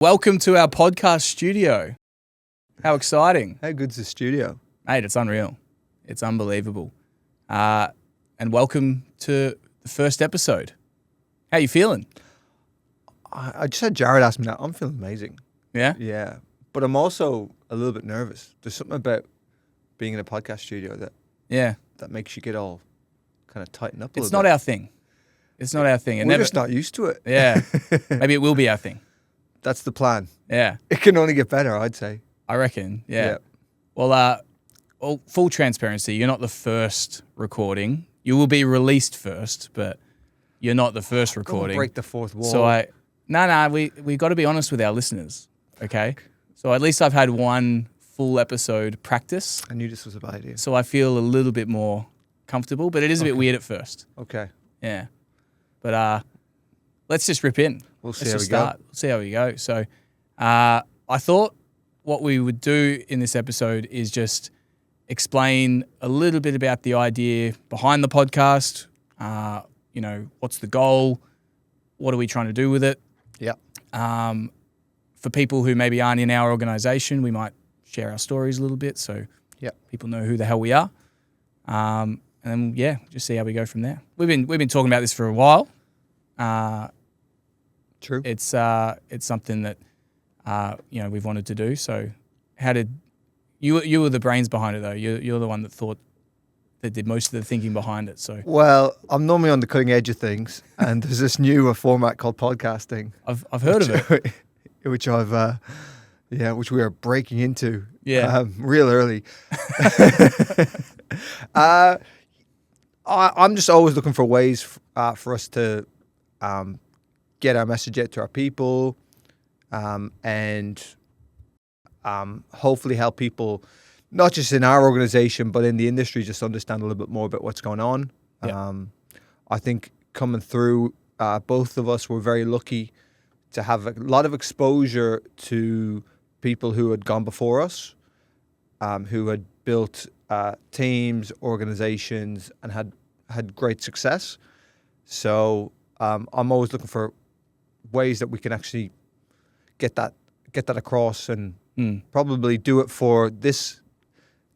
Welcome to our podcast studio. How exciting. How good's the studio? Mate, it's unreal. It's unbelievable. And welcome to the first episode. How you feeling? I just had Jared ask me that. I'm feeling amazing. Yeah? Yeah. But I'm also a little bit nervous. There's something about being in a podcast studio that makes you get all kind of tighten up a little bit. It's not our thing. It's not our thing. We're just not used to it. Yeah. Maybe it will be our thing. That's the plan. Yeah. It can only get better, I'd say. I reckon. Yeah. Well, full transparency, you're not the first recording. You will be released first, but you're not the first recording. Don't break the fourth wall. So we got to be honest with our listeners, okay? So at least I've had one full episode practice. I knew this was a bad idea. So I feel a little bit more comfortable, but it is a bit weird at first. Okay. Yeah. But let's just rip in. We'll see let's how just we start. go. We'll see how we go. So I thought what we would do in this episode is just explain a little bit about the idea behind the podcast. What's the goal? What are we trying to do with it? Yeah. For people who maybe aren't in our organisation, we might share our stories a little bit so people know who the hell we are. And then, just see how we go from there. We've been talking about this for a while. True. It's something that we've wanted to do. So, how did you were the brains behind it though? You're the one that did most of the thinking behind it. So, well, I'm normally on the cutting edge of things, and there's this new format called podcasting. I've heard of it, which which we are breaking into. Yeah. Real early. I'm just always looking for ways for us to get our message out to our people, and hopefully help people, not just in our organization, but in the industry, just understand a little bit more about what's going on. Yeah. I think coming through, both of us were very lucky to have a lot of exposure to people who had gone before us, who had built teams, organizations, and had great success. So I'm always looking for ways that we can actually get that across, and probably do it for this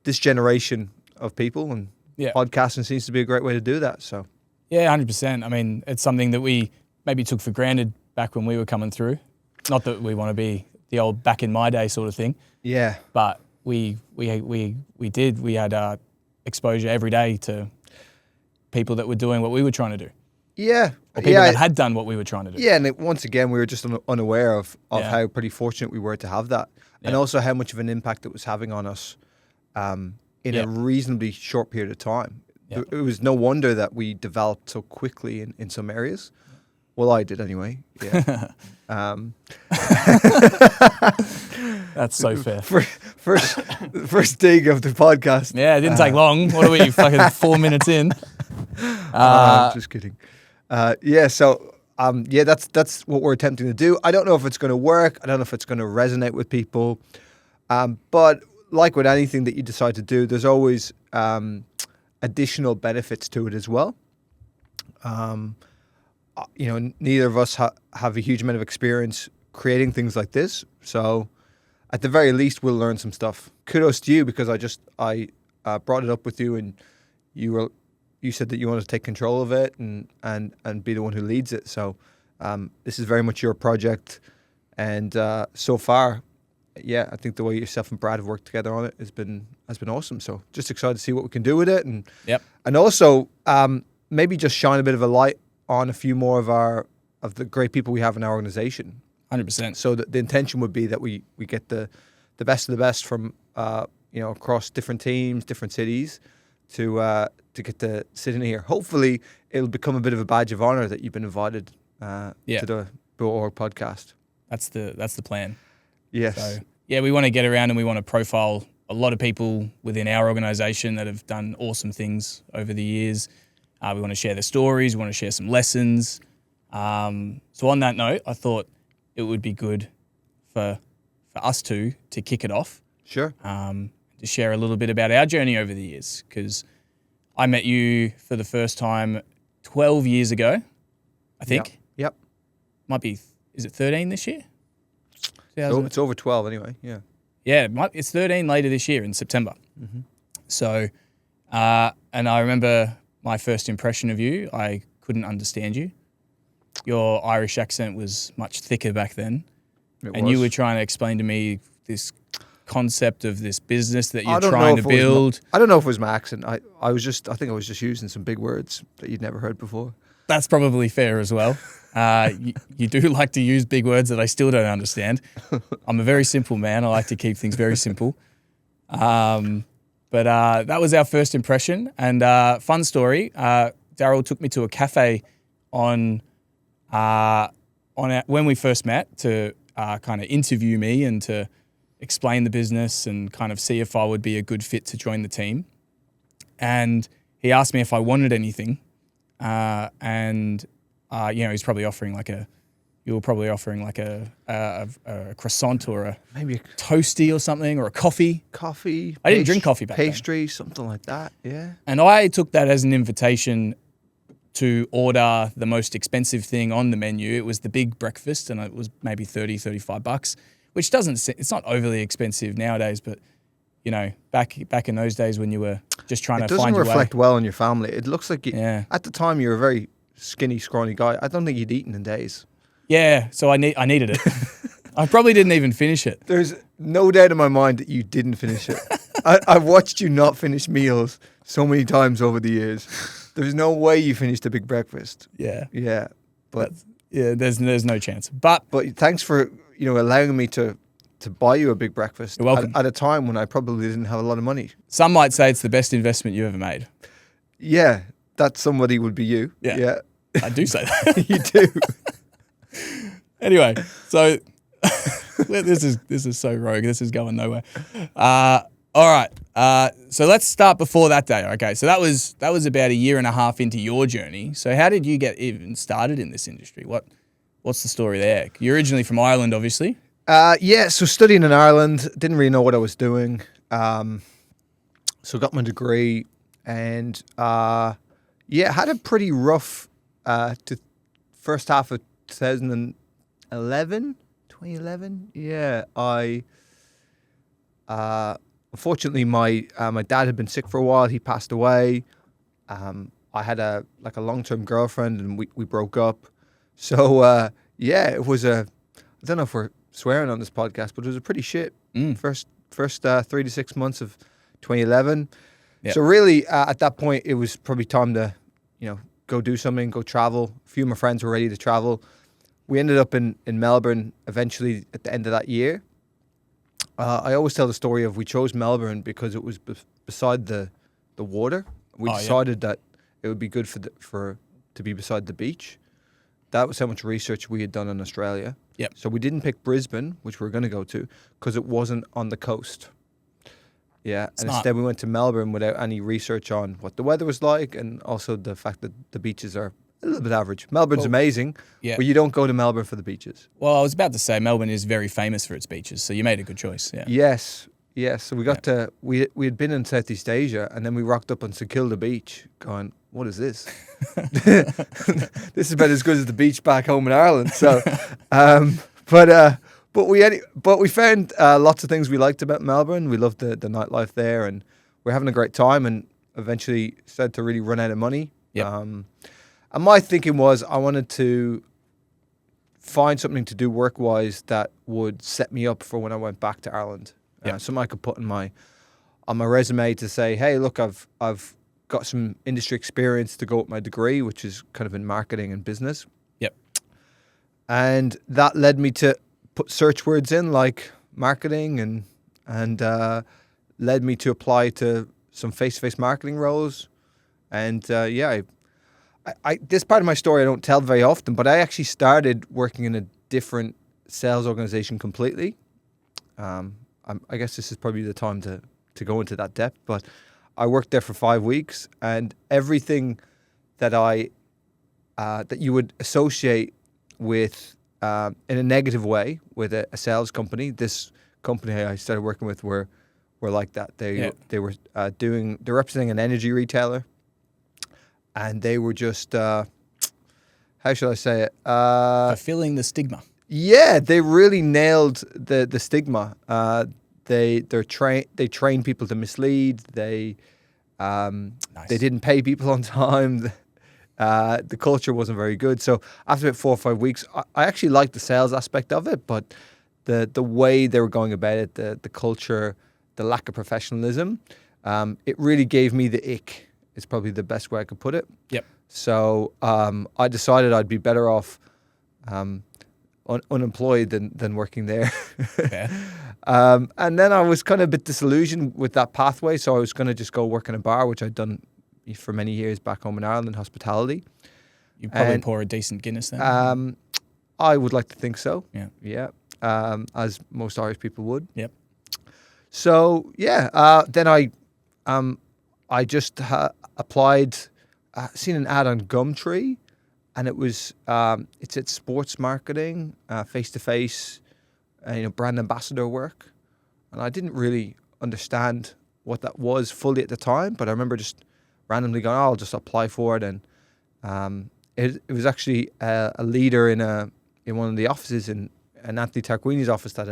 generation of people. And podcasting seems to be a great way to do that. So 100%. I mean, it's something that we maybe took for granted back when we were coming through. Not that we want to be the old back in my day sort of thing. Yeah. But we did. We had exposure every day to people that were doing what we were trying to do. Yeah. Or people that had done what we were trying to do. Yeah, and once again, we were just unaware of how pretty fortunate we were to have that. Yeah. And also how much of an impact it was having on us in a reasonably short period of time. Yeah. It was no wonder that we developed so quickly in some areas. Well, I did anyway. Yeah. That's so fair. First dig of the podcast. Yeah, it didn't take long. What are we, fucking 4 minutes in? Just kidding. So that's what we're attempting to do. I don't know if it's going to work. I don't know if it's going to resonate with people. But like with anything that you decide to do, there's always additional benefits to it as well. Neither of us have a huge amount of experience creating things like this. So at the very least, we'll learn some stuff. Kudos to you, because I brought it up with you, and you said that you wanted to take control of it and be the one who leads it. So this is very much your project. And so far, I think the way yourself and Brad have worked together on it has been awesome. So just excited to see what we can do with it. And also maybe just shine a bit of a light on a few more of the great people we have in our organization. 100%. So the intention would be that we get the best of the best from across different teams, different cities, to get to sit in here. Hopefully, it'll become a bit of a badge of honor that you've been invited to the Org podcast. That's the plan. Yes. So, we want to get around and we want to profile a lot of people within our organisation that have done awesome things over the years. We want to share their stories. We want to share some lessons. So on that note, I thought it would be good for us to kick it off. Sure. To share a little bit about our journey over the years, because I met you for the first time 12 years ago, I think. Yep. Might be, is it 13 this year? So it's over 12 anyway. Yeah. Yeah, it's 13 later this year in September. Mm-hmm. So, and I remember my first impression of you, I couldn't understand you. Your Irish accent was much thicker back then. You were trying to explain to me this concept of this business that you're trying to build. I don't know if it was my accent. I think I was just using some big words that you'd never heard before. That's probably fair as well. You do like to use big words that I still don't understand. I'm a very simple man. I like to keep things very simple. But that was our first impression. And fun story, Daryl took me to a cafe when we first met to kind of interview me and to explain the business and kind of see if I would be a good fit to join the team. And he asked me if I wanted anything. He's probably offering you were probably offering like a croissant or maybe a toasty or something or a coffee. Coffee. I didn't drink coffee back then. Pastry, something like that. Yeah. And I took that as an invitation to order the most expensive thing on the menu. It was the big breakfast, and it was maybe $30-$35, which it's not overly expensive nowadays, but you know, back in those days when you were just trying to find your way. It doesn't reflect well on your family. It looks like at the time you were a very skinny, scrawny guy. I don't think you'd eaten in days. Yeah, so I needed it. I probably didn't even finish it. There's no doubt in my mind that you didn't finish it. I've watched you not finish meals so many times over the years. There's no way you finished a big breakfast. Yeah. Yeah. But there's no chance. But thanks for allowing me to buy you a big breakfast. You're welcome. At a time when I probably didn't have a lot of money. Some might say it's the best investment you ever made. Yeah, that somebody would be you. Yeah. I do say that. You do. Anyway, so this is so rogue. This is going nowhere. All right. So let's start before that day. Okay. So that was about a year and a half into your journey. So how did you get even started in this industry? What's the story there? You're originally from Ireland, obviously. So studying in Ireland, didn't really know what I was doing. So got my degree and had a pretty rough first half of 2011. Yeah, unfortunately my dad had been sick for a while. He passed away. I had a long-term girlfriend and we broke up. So it was I don't know if we're swearing on this podcast, but it was a pretty shit first 3 to 6 months of 2011. Yep. So really at that point it was probably time to go do something, go travel. A few of my friends were ready to travel. We ended up in Melbourne eventually at the end of that year. I always tell the story of we chose Melbourne because it was beside the water. We decided that it would be good to be beside the beach. That was how much research we had done in Australia. Yep. So we didn't pick Brisbane, which we were going to go to, because it wasn't on the coast. Yeah, and instead we went to Melbourne without any research on what the weather was like and also the fact that the beaches are a little bit average. Melbourne's amazing, but you don't go to Melbourne for the beaches. Well, I was about to say Melbourne is very famous for its beaches, so you made a good choice. Yeah. Yes. So we got we had been in Southeast Asia, and then we rocked up on St Kilda Beach, going, "What is this? This is about as good as the beach back home in Ireland." So, but we found lots of things we liked about Melbourne. We loved the nightlife there, and we're having a great time. And eventually started to really run out of money. Yep. And my thinking was I wanted to find something to do work-wise that would set me up for when I went back to Ireland. Something I could put on my resume to say, hey, look, I've got some industry experience to go with my degree, which is kind of in marketing and business. Yep. And that led me to put search words in like marketing and led me to apply to some face-to-face marketing roles. And I this part of my story I don't tell very often, but I actually started working in a different sales organization completely. I guess this is probably the time to go into that depth, but I worked there for 5 weeks, and everything that that you would associate with in a negative way with a sales company, this company I started working with were like that. They were they're representing an energy retailer, and they were just how should I say it? Fulfilling the stigma. Yeah, they really nailed the stigma. They train people to mislead. They Nice. didn't pay people on time. The culture wasn't very good. So after about 4 or 5 weeks, I actually liked the sales aspect of it, but the way they were going about it, the culture, the lack of professionalism, it really gave me the ick. Is probably the best way I could put it. Yep. So I decided I'd be better off unemployed than working there. Fair. And then I was kind of a bit disillusioned with that pathway, so I was going to just go work in a bar, which I'd done for many years back home in Ireland, hospitality. You probably And, pour a decent Guinness then. I would like to think so. Yeah. Yeah. As most Irish people would. Yep. So yeah, then I just applied, seen an ad on Gumtree, and it was it's at sports marketing, face to face, brand ambassador work, and I didn't really understand what that was fully at the time, but I remember just randomly going, "Oh, I'll just apply for it," and it was actually a leader in one of the offices in Anthony Tarquini's office that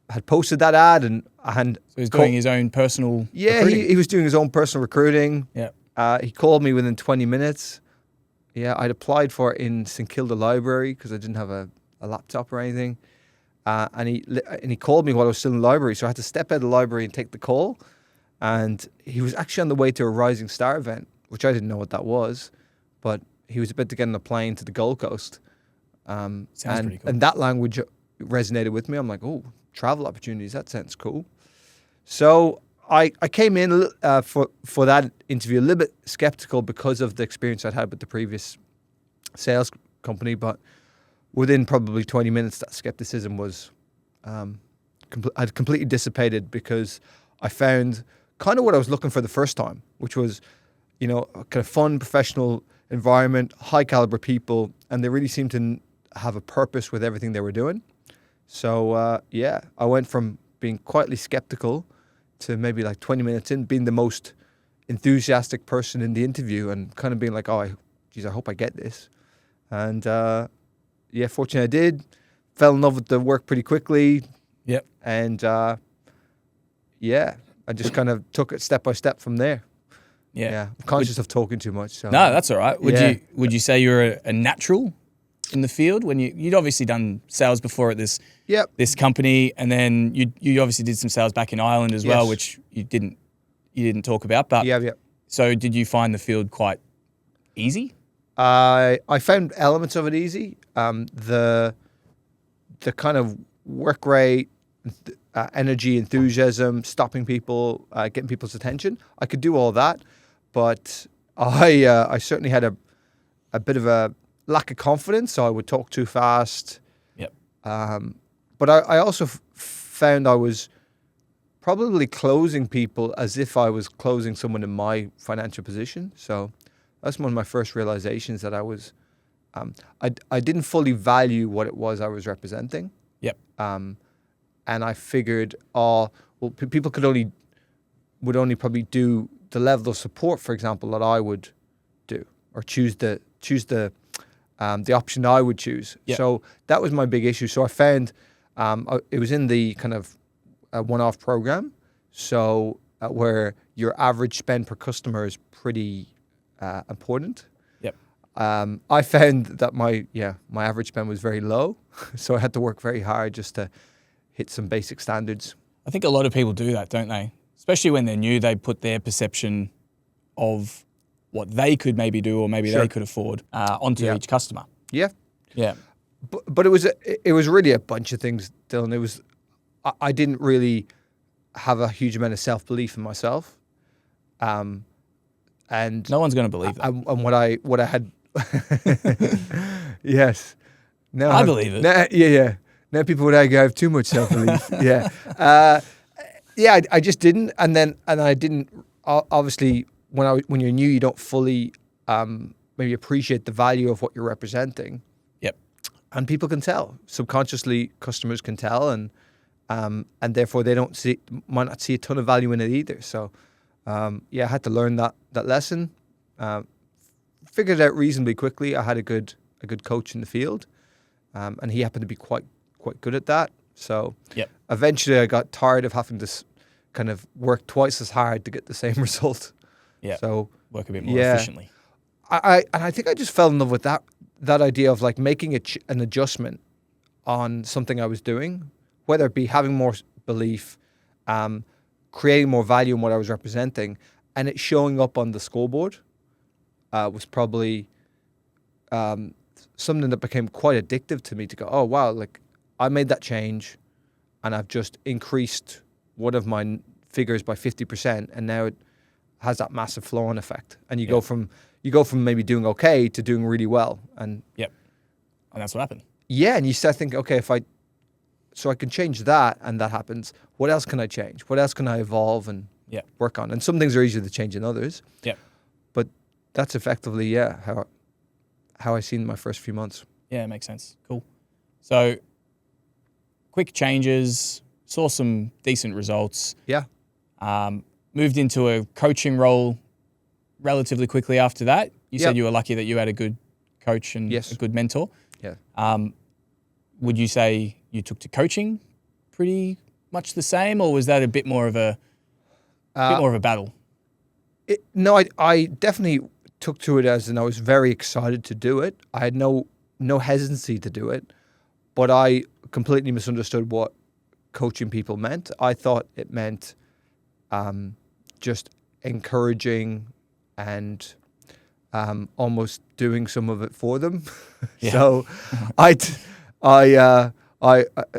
had posted that ad, and So he's doing his own personal recruiting. he was doing his own personal recruiting. Yeah. He called me within 20 minutes. Yeah, I'd applied for it in St Kilda Library because I didn't have a laptop or anything. And he called me while I was still in the library, so I had to step out of the library and take the call. And he was actually on the way to a Rising Star event, which I didn't know what that was, but he was about to get on a plane to the Gold Coast. Sounds pretty cool. And that language resonated with me. I'm like, oh, travel opportunities, that sounds cool. So I came in for that interview a little bit skeptical because of the experience I'd had with the previous sales company, but within probably 20 minutes, that skepticism was had completely dissipated because I found kind of what I was looking for the first time, which was, a kind of fun, professional environment, high caliber people, and they really seemed to have a purpose with everything they were doing. So I went from being quietly skeptical to maybe like 20 minutes in being the most enthusiastic person in the interview and kind of being like, oh, geez, I hope I get this. And fortunately I did. Fell in love with the work pretty quickly. Yep. And I just kind of took it step by step from there. Yeah. I'm conscious of talking too much. So. No, that's all right. Would you say you're a natural in the field when you'd obviously done sales before at this company, and then you obviously did some sales back in Ireland as well, which you didn't talk about. But so did you find the field quite easy? I found elements of it easy. The kind of work rate, energy, enthusiasm, stopping people, getting people's attention. I could do all that, but I certainly had a bit of a lack of confidence, so I would talk too fast. Yep. But I also found I was probably closing people as if I was closing someone in my financial position. So that's one of my first realizations that I was, I didn't fully value what it was I was representing. Yep. And I figured, people would only probably do the level of support, for example, that I would do, or choose the option I would choose. Yep. So that was my big issue. So I found it was in the kind of one-off program, so where your average spend per customer is pretty important. Yep. I found that my average spend was very low, so I had to work very hard just to hit some basic standards. I think a lot of people do that, don't they? Especially when they're new, they put their perception of what they could maybe do or maybe they could afford onto each customer. Yeah. Yeah. But it was really a bunch of things, Dylan. It was I didn't really have a huge amount of self-belief in myself. And no one's going to believe that. And what I had yes. No, I believe it. Yeah. Now people would argue I have too much self-belief. I just didn't, and I didn't. Obviously, when you're new, you don't fully maybe appreciate the value of what you're representing. Yep. And people can tell subconsciously. Customers can tell, and therefore they might not see a ton of value in it either. So, I had to learn that lesson. Figured it out reasonably quickly. I had a good coach in the field. and he happened to be quite good at that. So Yep. eventually I got tired of having to kind of work twice as hard to get the same result. Yeah. So Work a bit more efficiently. I think I just fell in love with that idea of like making an adjustment on something I was doing, whether it be having more belief, creating more value in what I was representing, and it showing up on the scoreboard was probably something that became quite addictive to me, to go, oh wow, like I made that change and I've just increased one of my figures by 50%, and now it has that massive flow-on effect. And you go from maybe doing okay to doing really well. And Yep. And that's what happened. yeah, and you start thinking, okay, so I can change that, and that happens. What else can I change? What else can I evolve and work on? And some things are easier to change than others. Yeah. But that's effectively, how I seen my first few months. Yeah, it makes sense. Cool. So quick changes, saw some decent results. Yeah. Moved into a coaching role relatively quickly after that. You said you were lucky that you had a good coach and a good mentor. Yeah. Would you say you took to coaching pretty much the same, or was that a bit more of a battle? No, I definitely took to it and I was very excited to do it. I had no hesitancy to do it, but I completely misunderstood what coaching people meant. I thought it meant just encouraging and almost doing some of it for them. Yeah. So I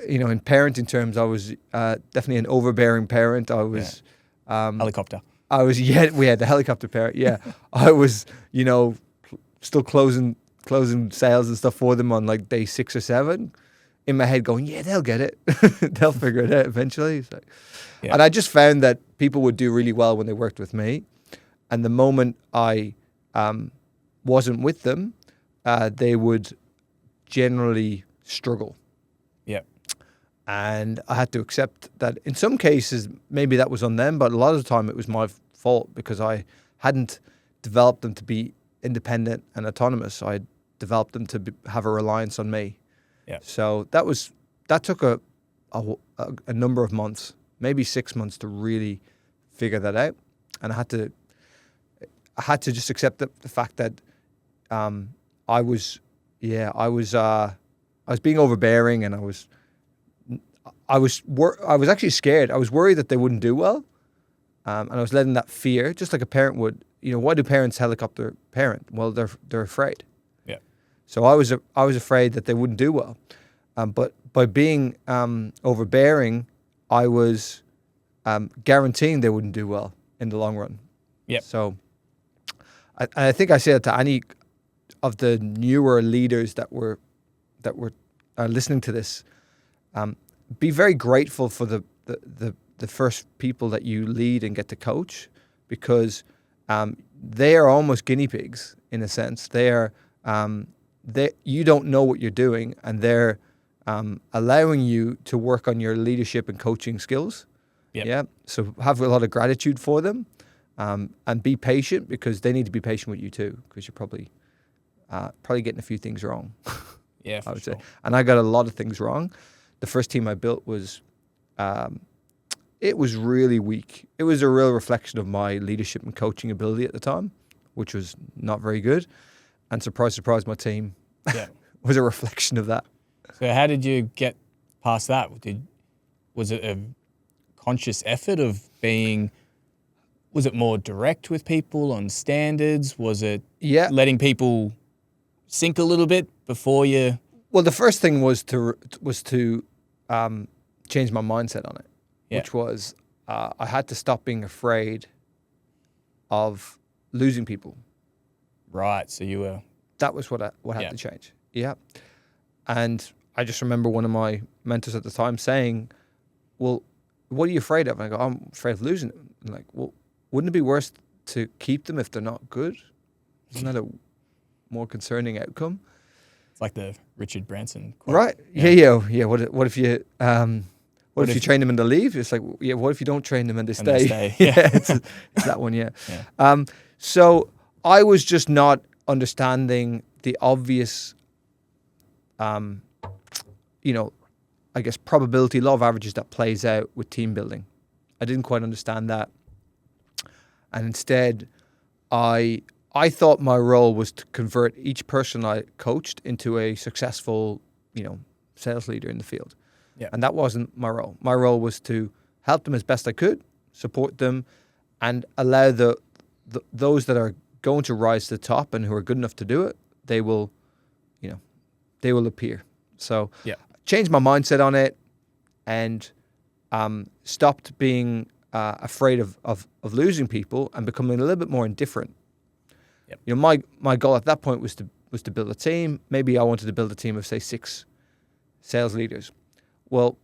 in parenting terms, I was definitely an overbearing parent. I was Helicopter. We had the helicopter parent. Yeah, I was still closing sales and stuff for them on like day 6 or 7. In my head, going, yeah, they'll get it. They'll figure it out eventually. So, and I just found that people would do really well when they worked with me, and the moment I wasn't with them, they would generally struggle. Yeah. And I had to accept that in some cases, maybe that was on them, but a lot of the time it was my fault because I hadn't developed them to be independent and autonomous. I developed them to have a reliance on me. Yeah. So that took a number of months, maybe 6 months, to really figure that out. And I had to just accept the fact that I was being overbearing, and I was actually scared. I was worried that they wouldn't do well, and I was letting that fear, just like a parent would. Why do parents helicopter parent? Well, they're afraid. Yeah. So I was afraid that they wouldn't do well, but by being overbearing, I was guaranteeing they wouldn't do well in the long run. Yeah. So I think I say that to any of the newer leaders that were listening to this. Be very grateful for the first people that you lead and get to coach, because they are almost guinea pigs in a sense. You don't know what you're doing, and they're allowing you to work on your leadership and coaching skills. Yep. Yeah. So have a lot of gratitude for them, and be patient, because they need to be patient with you too, because you're probably getting a few things wrong. Yeah, I would sure. say. And I got a lot of things wrong. The first team I built was really weak. It was a real reflection of my leadership and coaching ability at the time, which was not very good. And surprise, surprise, my team was a reflection of that. So how did you get past that? Was it a conscious effort of being? Was it more direct with people on standards? Was it letting people sink a little bit before you? Well, the first thing was to change my mindset on it, which was I had to stop being afraid of losing people. Right. So you were. That was what had to change. Yeah. And I just remember one of my mentors at the time saying, "Well, what are you afraid of?" And I go, "I'm afraid of losing them." And like, well, wouldn't it be worse to keep them if they're not good? Isn't that a more concerning outcome? It's like the Richard Branson quote. Right. Yeah. What if you what if you train them and they leave? It's like, yeah, what if you don't train them and they stay? Yeah. It's that one, yeah. So I was just not understanding the obvious I guess probability, law of averages that plays out with team building. I didn't quite understand that. And instead, I thought my role was to convert each person I coached into a successful, sales leader in the field. Yeah. And that wasn't my role. My role was to help them as best I could, support them, and allow those that are going to rise to the top and who are good enough to do it, they will appear. So changed my mindset on it and stopped being afraid of losing people and becoming a little bit more indifferent. Yep. My goal at that point was to build a team. Maybe I wanted to build a team of, say, 6 sales leaders. Well,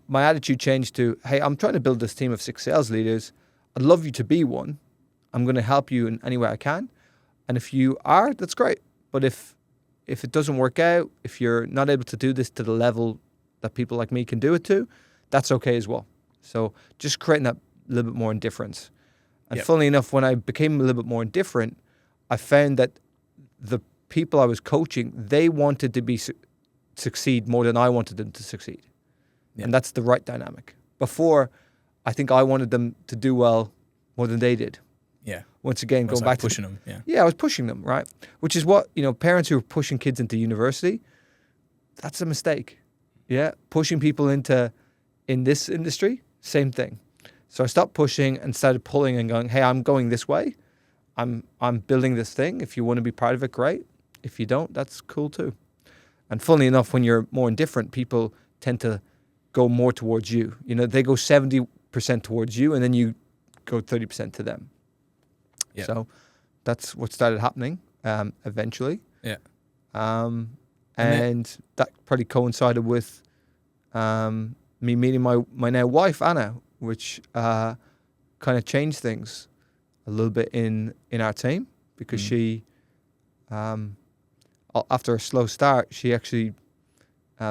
my attitude changed to, hey, I'm trying to build this team of 6 sales leaders. I'd love you to be one. I'm going to help you in any way I can. And if you are, that's great. But if it doesn't work out, if you're not able to do this to the level that people like me can do it to, that's okay as well. So just creating that little bit more indifference. And funnily enough, when I became a little bit more indifferent, I found that the people I was coaching, they wanted to succeed more than I wanted them to succeed. Yeah. And that's the right dynamic. Before, I think I wanted them to do well more than they did. Yeah. Once again, going back to pushing them. Yeah. Yeah, I was pushing them, right? Which is what, parents who are pushing kids into university, that's a mistake. Yeah. Pushing people in this industry, same thing. So I stopped pushing and started pulling and going, hey, I'm going this way. I'm building this thing. If you want to be part of it, great. If you don't, that's cool too. And funnily enough, when you're more indifferent, people tend to go more towards you. They go 70% towards you and then you go 30% to them. Yeah. So that's what started happening eventually. Yeah. And that probably coincided with me meeting my now wife, Anna, which kind of changed things a little bit in our team because she, after a slow start, she actually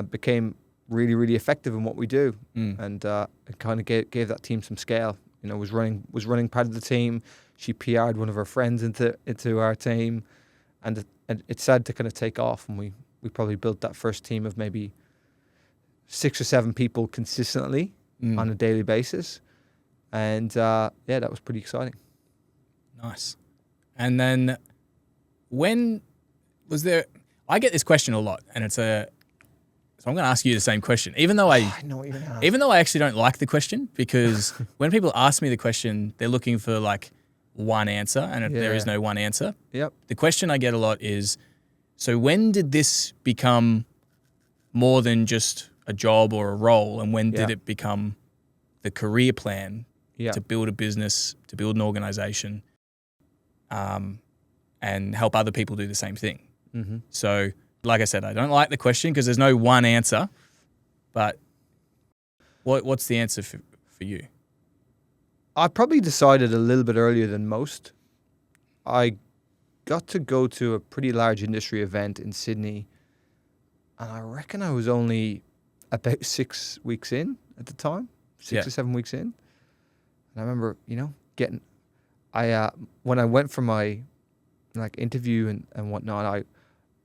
became really, really effective in what we do, and it kind of gave that team some scale. Was running part of the team. She PR'd one of her friends into our team, and it started to kind of take off. And we probably built that first team of maybe 6 or 7 people consistently on a daily basis, and that was pretty exciting. Nice. And then when was there? I get this question a lot, and so I'm going to ask you the same question, even though I know what you're going to ask. Even though I actually don't like the question, because when people ask me the question, they're looking for like one answer, and there is no one answer. Yep. The question I get a lot is, so when did this become more than just a job or a role, and when did it become the career plan to build a business, to build an organization, and help other people do the same thing? Mm-hmm. So, like I said, I don't like the question because there's no one answer, but what's the answer for you? I probably decided a little bit earlier than most. I got to go to a pretty large industry event in Sydney, and I reckon I was only about 6 weeks in at the time, 6 or 7 weeks in. And I remember, when I went for my interview and whatnot,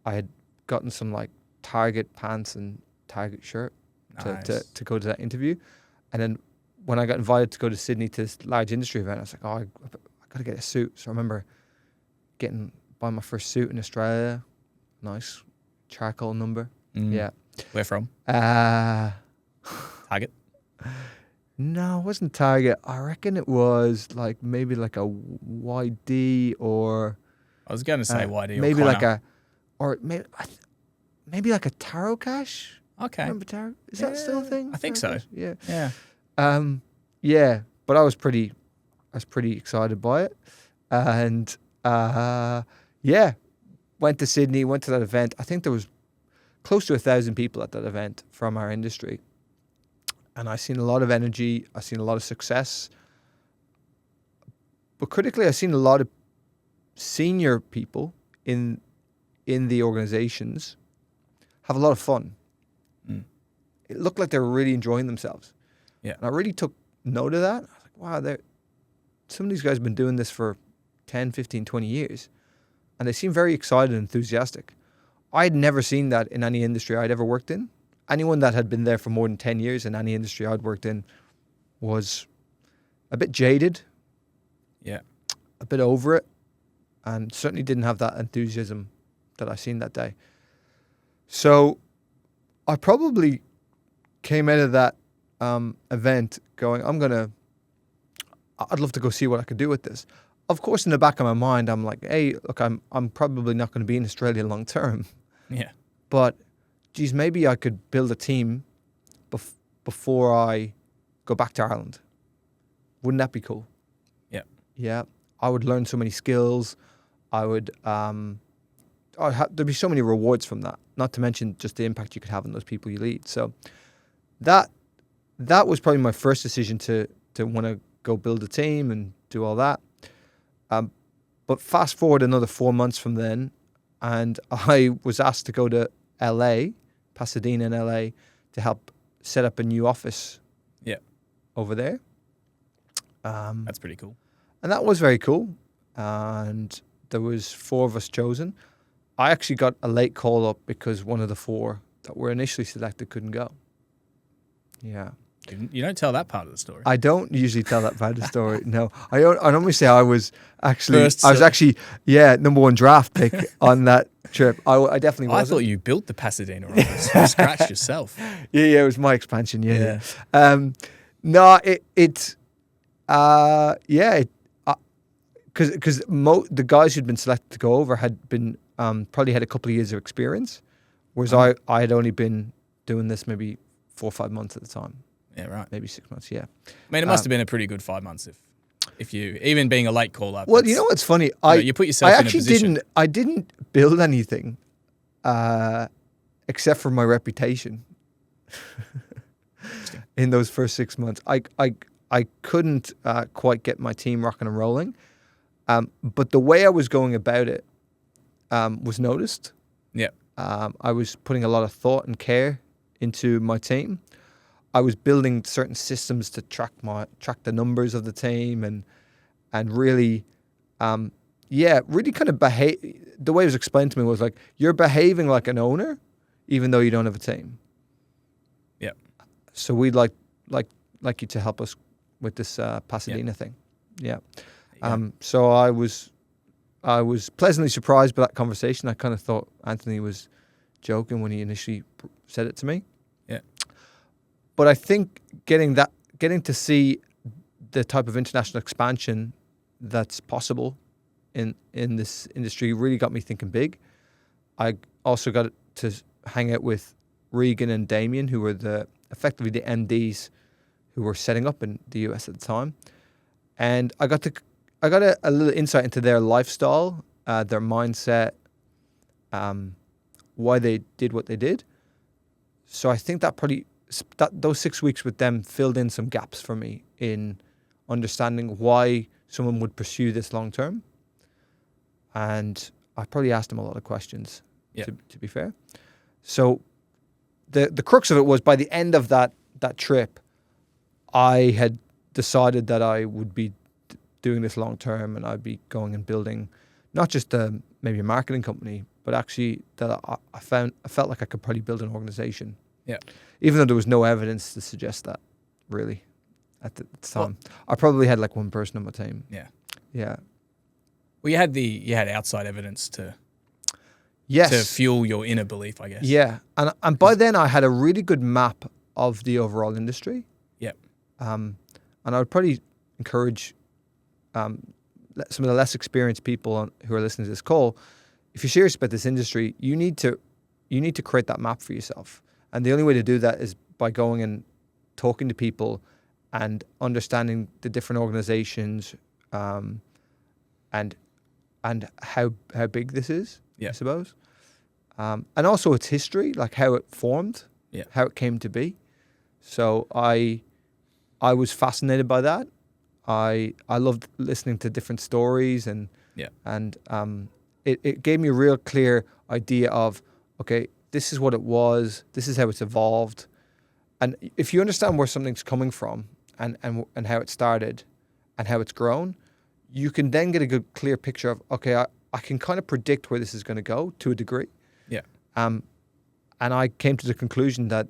I had gotten some Target pants and Target shirt to go to that interview. And then when I got invited to go to Sydney to this large industry event, I was like, I got to get a suit. So I remember buying my first suit in Australia. Nice charcoal number. Yeah. Where from? Target? No, it wasn't Target. I reckon it was maybe a YD or... I was going to say YD or maybe Connor. maybe like a Tarot Cash. Okay. Remember Tarot? Is that still a thing? I think so. Yeah. Yeah. But I was pretty excited by it. And went to Sydney, went to that event. I think there was close to 1,000 people at that event from our industry. And I seen a lot of energy. I seen a lot of success. But critically, I seen a lot of senior people in the organizations have a lot of fun. It looked like they were really enjoying themselves. Yeah. And I really took note of that. I was like, wow, some of these guys have been doing this for 10, 15, 20 years. And they seem very excited and enthusiastic. I had never seen that in any industry I'd ever worked in. anyone that had been there for more than 10 years in any industry I'd worked in was a bit jaded, Yeah. a bit over it, and certainly didn't have that enthusiasm that I seen that day. So I probably came out of that event going, I'd love to go see what I could do with this. Of course, in the back of my mind, I'm like, hey, look, I'm probably not going to be in Australia long term. Yeah. But, geez, maybe I could build a team before I go back to Ireland. Wouldn't that be cool? Yeah. Yeah. I would learn so many skills. I would, there'd be so many rewards from that, not to mention just the impact you could have on those people you lead. So that was probably my first decision to want to go build a team and do all that. But fast forward another 4 months from then, and I was asked to go to LA, Pasadena in LA, to help set up a new office. Yeah. Over there. That's pretty cool. And that was very cool. And there was 4 of us chosen. I actually got a late call up because one of the 4 that were initially selected couldn't go. Yeah. You don't tell that part of the story. I don't usually tell that part of the story. No, I normally say I was actually number 1 draft pick on that trip. I definitely wasn't. I thought you built the Pasadena office from scratch yourself. Yeah, it was my expansion. Yeah. Yeah. Because the guys who'd been selected to go over had been probably had a couple of years of experience, whereas I had only been doing this maybe 4 or 5 months at the time. Yeah, right. Maybe 6 months. Yeah. I mean, it must have been a pretty good 5 months if you even being a late call up. Well, you know what's funny? You put yourself in a position. I didn't build anything, except for my reputation. In those first 6 months, I couldn't quite get my team rocking and rolling, but the way I was going about it was noticed. Yeah. I was putting a lot of thought and care into my team. I was building certain systems to track the numbers of the team and really, really kind of behave. The way it was explained to me was like, you're behaving like an owner, even though you don't have a team. Yeah. So we'd like you to help us with this Pasadena thing. Yeah. So I was pleasantly surprised by that conversation. I kind of thought Anthony was joking when he initially said it to me. Yeah. But I think getting to see the type of international expansion that's possible in this industry really got me thinking big. I also got to hang out with Regan and Damien, who were effectively the MDs who were setting up in the US at the time, and I got a little insight into their lifestyle, their mindset, why they did what they did. So I think that those 6 weeks with them filled in some gaps for me in understanding why someone would pursue this long term. And I probably asked them a lot of questions, to be fair. So the crux of it was, by the end of that trip, I had decided that I would be doing this long term, and I'd be going and building not just maybe a marketing company, but actually that I felt like I could probably build an organization. Yeah. Even though there was no evidence to suggest that, really, at the time. Well, I probably had like one person on my team. Yeah. Yeah. Well, you had outside evidence to fuel your inner belief, I guess. Yeah. And by then I had a really good map of the overall industry. Yeah. And I would probably encourage some of the less experienced people who are listening to this call, if you're serious about this industry, you need to create that map for yourself. And the only way to do that is by going and talking to people and understanding the different organizations, and how big this is, I suppose. And also its history, like how it formed, how it came to be. So I was fascinated by that. I loved listening to different stories, and it gave me a real clear idea of, okay, this is what it was, this is how it's evolved. And if you understand where something's coming from and how it started and how it's grown, you can then get a good clear picture of, okay, I can kind of predict where this is going to go to a degree. Yeah. And And I came to the conclusion that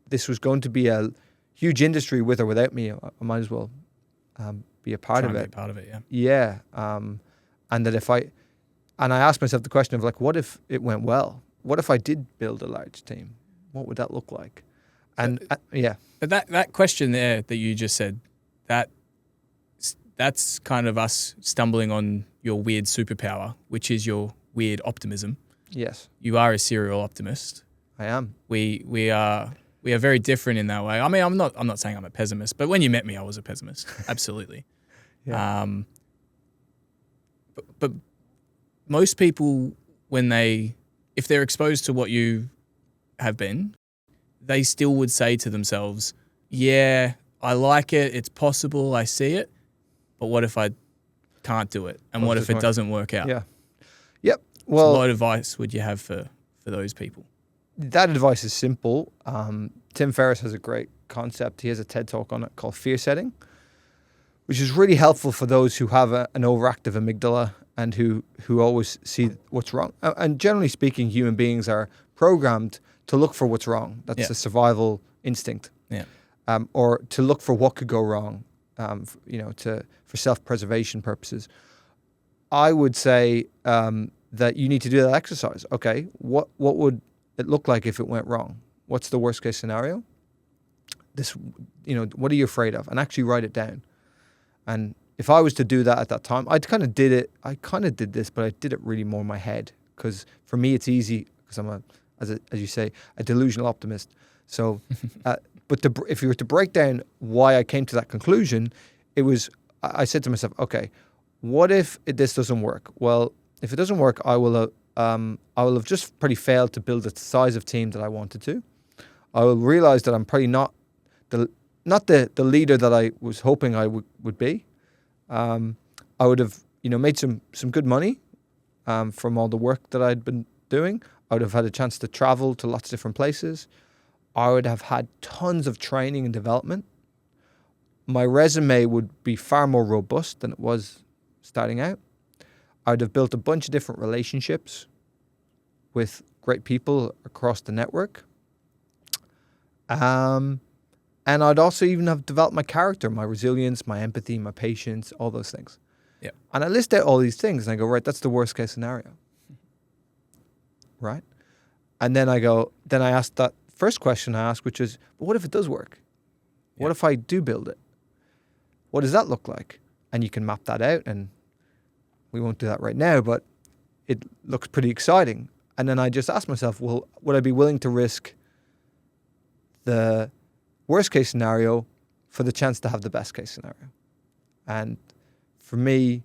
this was going to be a huge industry with or without me. I might as well be a part of it. Be part of it, yeah. Yeah. And that I asked myself the question of like, what if it went well? What if I did build a large team? What would that look like? And yeah. But that question there that you just said, that's kind of us stumbling on your weird superpower, which is your weird optimism. Yes. You are a serial optimist. I am. We are very different in that way. I mean, I'm not saying I'm a pessimist, but when you met me, I was a pessimist. Absolutely. Yeah. But most people, if they're exposed to what you have been, they still would say to themselves, yeah, I like it. It's possible. I see it. But what if I can't do it? And what if it doesn't work out? Yeah. Yep. Well, so what advice would you have for those people? That advice is simple. Tim Ferriss has a great concept. He has a TED Talk on it called fear setting, which is really helpful for those who have an overactive amygdala and who always see what's wrong. And generally speaking, human beings are programmed to look for what's wrong. That's a survival instinct. Yeah. Or to look for what could go wrong, for self-preservation purposes. I would say that you need to do that exercise. Okay, what would it look like if it went wrong? What's the worst case scenario? What are you afraid of? And actually write it down. And if I was to do that at that time, I kind of did this, but I did it really more in my head. Because for me, it's easy, because I'm as you say, a delusional optimist. So, but if you were to break down why I came to that conclusion, I said to myself, okay, what if this doesn't work? Well, if it doesn't work, I will have just probably failed to build the size of team that I wanted to. I will realize that I'm probably not the leader that I was hoping I would be. I would have made some good money from all the work that I'd been doing. I would have had a chance to travel to lots of different places. I would have had tons of training and development. My resume would be far more robust than it was starting out. I would have built a bunch of different relationships with great people across the network. And I'd also even have developed my character, my resilience, my empathy, my patience, all those things. Yeah. And I list out all these things and I go, right, that's the worst case scenario. Right? And then I asked that first question I asked, which is, but what if it does work? Yeah. What if I do build it? What does that look like? And you can map that out, and we won't do that right now, but it looks pretty exciting. And then I just asked myself, well, would I be willing to risk the worst case scenario for the chance to have the best case scenario? And for me,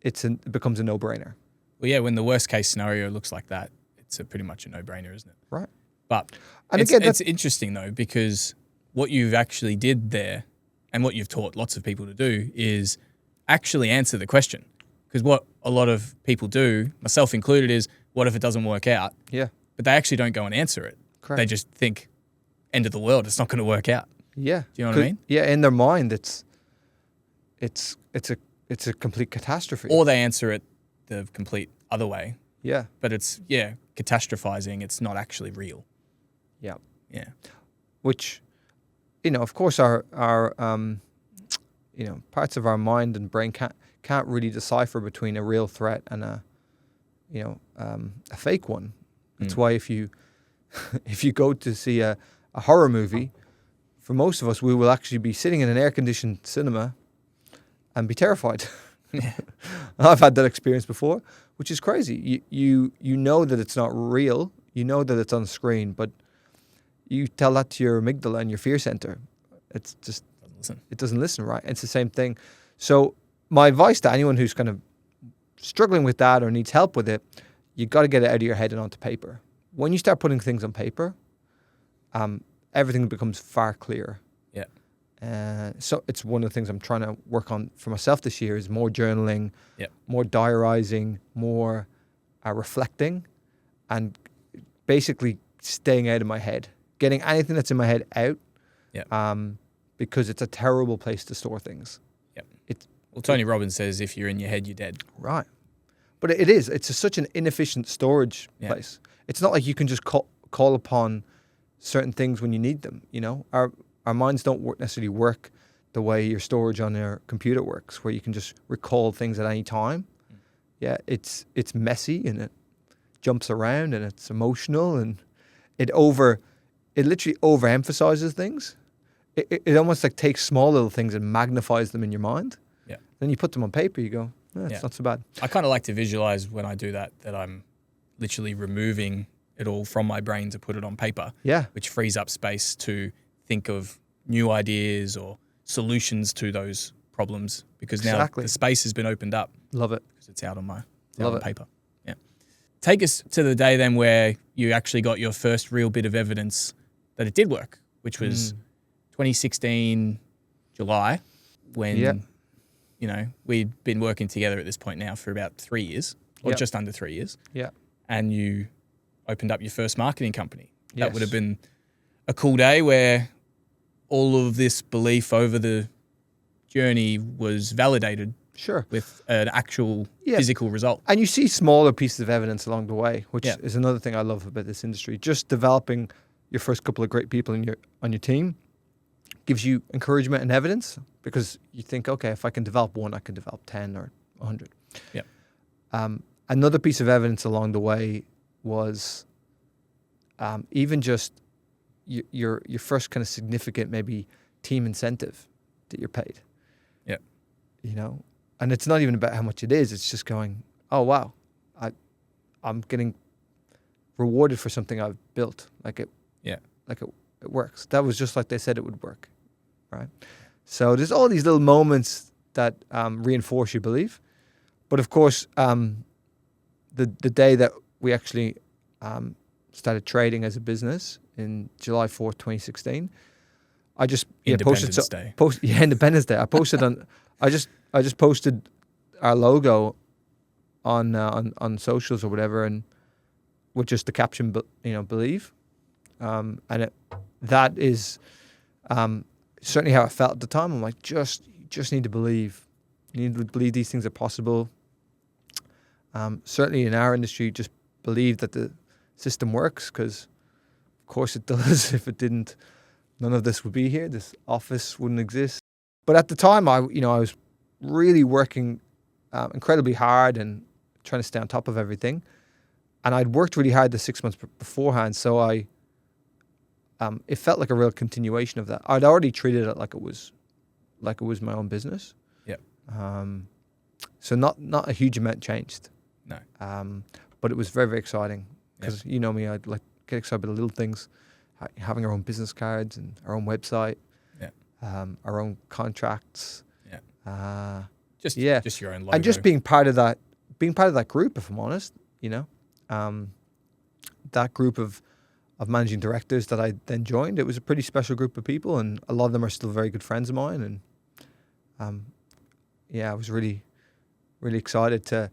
it becomes a no-brainer. Well, yeah, when the worst case scenario looks like that, it's pretty much a no-brainer, isn't it? Right. But it's interesting, though, because what you've actually did there and what you've taught lots of people to do is actually answer the question. Because what a lot of people do, myself included, is what if it doesn't work out? Yeah. But they actually don't go and answer it. Correct. They just think, end of the world, it's not going to work out. Yeah. Do you know what I mean? Yeah, in their mind, it's a complete catastrophe. Or they answer it the complete other way. Yeah. But it's, catastrophizing. It's not actually real. Yeah. Yeah. Which, of course, our parts of our mind and brain can't really decipher between a real threat and a fake one. That's why if you go to see a horror movie, for most of us, we will actually be sitting in an air-conditioned cinema and be terrified. Yeah. I've had that experience before, which is crazy. You know that it's not real. You know that it's on screen, but you tell that to your amygdala and your fear center. It's just it doesn't listen, right? It's the same thing. So my advice to anyone who's kind of struggling with that or needs help with it, you got to get it out of your head and onto paper. When you start putting things on paper, everything becomes far clearer. Yeah. So it's one of the things I'm trying to work on for myself this year is more journaling, more diarizing, more reflecting, and basically staying out of my head, getting anything that's in my head out. Yeah. Because it's a terrible place to store things. Yeah. Well, Tony Robbins says if you're in your head, you're dead. Right. But it is. It's such an inefficient storage place. It's not like you can just call upon certain things when you need them. You know, our minds don't necessarily work the way your storage on your computer works, where you can just recall things at any time. Yeah, it's messy and it jumps around and it's emotional and it literally overemphasizes things. It almost like takes small little things and magnifies them in your mind. Yeah. Then you put them on paper, you go, it's not so bad. I kind of like to visualize when I do that I'm literally removing it all from my brain to put it on paper. Yeah. Which frees up space to think of new ideas or solutions to those problems, because now the space has been opened up. Love it. Because it's out on paper. Yeah. Take us to the day then where you actually got your first real bit of evidence that it did work, which was 2016 July, when you know, we'd been working together at this point now for about 3 years, or just under 3 years. Yeah. And you opened up your first marketing company. That would have been a cool day where all of this belief over the journey was validated. Sure. With an actual physical result. And you see smaller pieces of evidence along the way, which is another thing I love about this industry. Just developing your first couple of great people on your team gives you encouragement and evidence, because you think, okay, if I can develop one, I can develop 10 or 100. Yeah. Another piece of evidence along the way was even just your first kind of significant maybe team incentive that you're paid. Yeah. You know, and it's not even about how much it is. It's just going, oh wow, I'm getting rewarded for something I've built. Like it works. That was just like they said it would work, right? So there's all these little moments that reinforce your belief. But of course, the day that we actually started trading as a business in July 4th, 2016, I just Independence Day. Independence Day. I posted I just posted our logo on socials or whatever, and with just the caption, believe, and that is certainly how I felt at the time. I'm like, you just need to believe. You need to believe these things are possible. Certainly in our industry, just believe that the system works, because of course it does. If it didn't, none of this would be here. This office wouldn't exist. But at the time, I was really working incredibly hard and trying to stay on top of everything. And I'd worked really hard the 6 months beforehand, so it felt like a real continuation of that. I'd already treated it like it was my own business. Yeah. So not a huge amount changed. No. But it was very, very exciting, because you know me, I'd like get excited about the little things, having our own business cards and our own website, our own contracts. Yeah. Just your own logo. And just being part of that group, if I'm honest, that group of managing directors that I then joined, it was a pretty special group of people, and a lot of them are still very good friends of mine. And I was really, really excited to.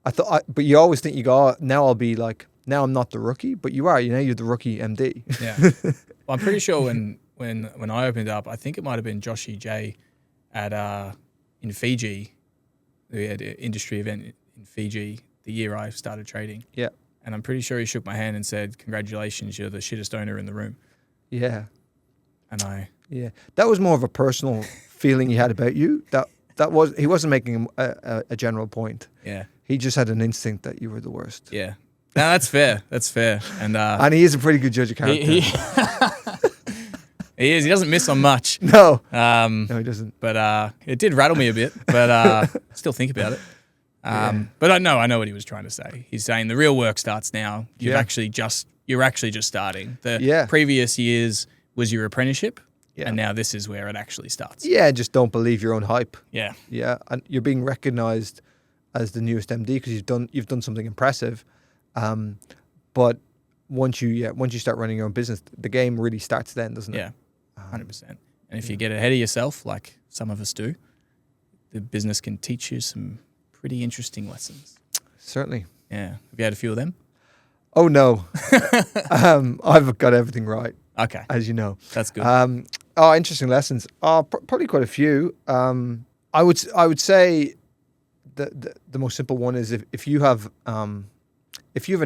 But you always think, you go, now I'll be like, now I'm not the rookie, but you are. You're the rookie MD. Yeah. Well, I'm pretty sure when I opened up, I think it might have been Joshy J in Fiji. We had an industry event in Fiji the year I started trading. Yeah. And I'm pretty sure he shook my hand and said, "Congratulations, you're the shittest owner in the room." Yeah. And that was more of a personal feeling he had about you. He wasn't making a general point. Yeah. He just had an instinct that you were the worst. Yeah. No, that's fair. That's fair. And he is a pretty good judge of character. He is. He doesn't miss on much. No. No, he doesn't. But it did rattle me a bit. But still think about it. But I know what he was trying to say. He's saying the real work starts now. You're actually just starting. The previous years was your apprenticeship. Yeah. And now this is where it actually starts. Yeah, just don't believe your own hype. Yeah. Yeah, and you're being recognized as the newest MD because you've done something impressive. But once you start running your own business, the game really starts then, doesn't it? Yeah, 100%. And if you get ahead of yourself, like some of us do, the business can teach you some pretty interesting lessons. Certainly. Yeah. Have you had a few of them? Oh, no. I've got everything right. Okay. As you know. That's good. Interesting lessons. Probably quite a few. I would say the most simple one is if you have an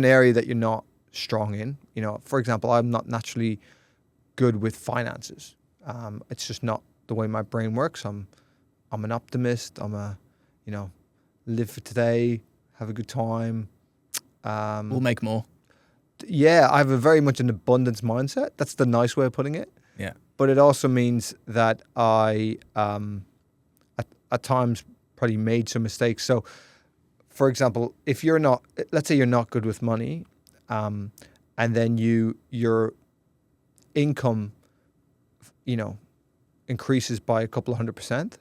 area that you're not strong in. You know, for example, I'm not naturally good with finances. It's just not the way my brain works. I'm an optimist. I'm a, you know, live for today, have a good time. We'll make more. Yeah, I have a very much an abundance mindset. That's the nice way of putting it. Yeah. But it also means that I, at times, probably made some mistakes. So, for example, if you're not, let's say you're not good with money, and then your income, you know, increases by a couple of 100%,